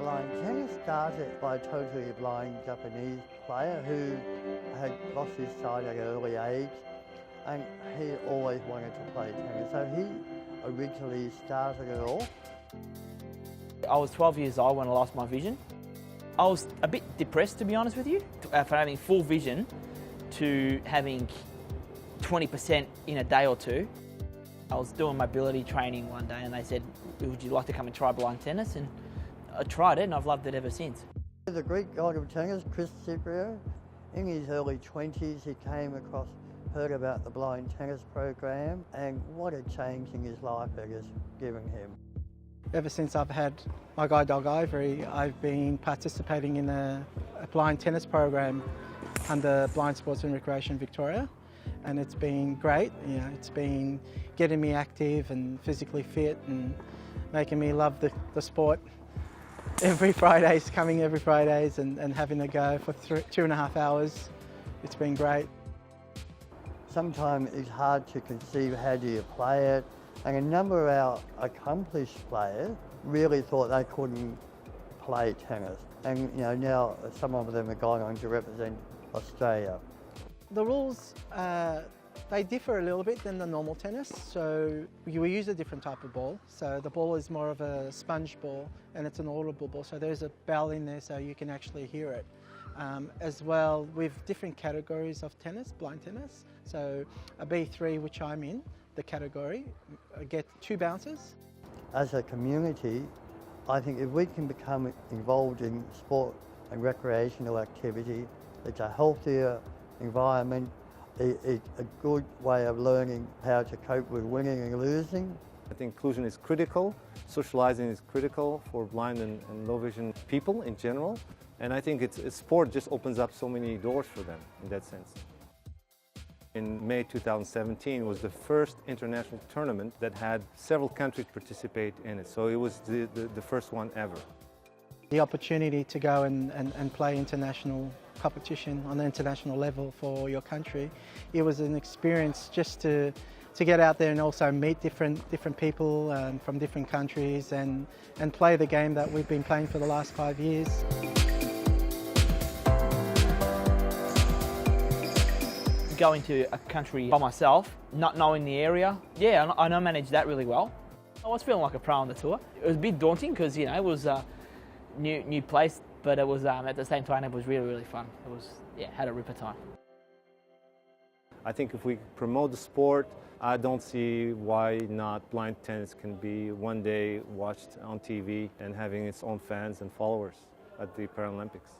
Blind tennis started by a totally blind Japanese player who had lost his sight at an early age, and he always wanted to play tennis. So he originally started it all. I was 12 years old when I lost my vision. I was a bit depressed, to be honest with you, from having full vision to having 20% in a day or two. I was doing mobility training one day and they said, would you like to come and try blind tennis? And I tried it and I've loved it ever since. The Greek god of tennis, Chris Cypriot, in his early 20s, he came across, heard about the blind tennis program, and what a change in his life it has given him. Ever since I've had my guide dog Ivory, I've been participating in a blind tennis program under Blind Sports and Recreation Victoria, and it's been great. You know, it's been getting me active and physically fit and making me love the sport. Coming every Fridays and having a go for 2.5 hours. It's been great. Sometimes it's hard to conceive how do you play it, and a number of our accomplished players really thought they couldn't play tennis, and you know, now some of them are going on to represent Australia. The rules, they differ a little bit than the normal tennis. So we use a different type of ball. So the ball is more of a sponge ball and it's an audible ball. So there's a bell in there so you can actually hear it. As well with different categories of tennis, blind tennis. So a B3, which I'm in, the category, I get 2 bounces. As a community, I think if we can become involved in sport and recreational activity, it's a healthier environment. It's a good way of learning how to cope with winning and losing. I think inclusion is critical, socializing is critical for blind and low vision people in general, and I think sport just opens up so many doors for them in that sense. In May 2017 was the first international tournament that had several countries participate in it, so it was the first one ever. The opportunity to go and play international competition on the international level for your country, it was an experience just to get out there and also meet different people from different countries and play the game that we've been playing for the last 5 years. Going to a country by myself, not knowing the area, yeah, I know manage that really well. I was feeling like a pro on the tour. It was a bit daunting because, you know, it was a new place, but it was at the same time it was really fun. It was, yeah, had a ripper time. I think if we promote the sport, I don't see why not blind tennis can be one day watched on TV and having its own fans and followers at the Paralympics.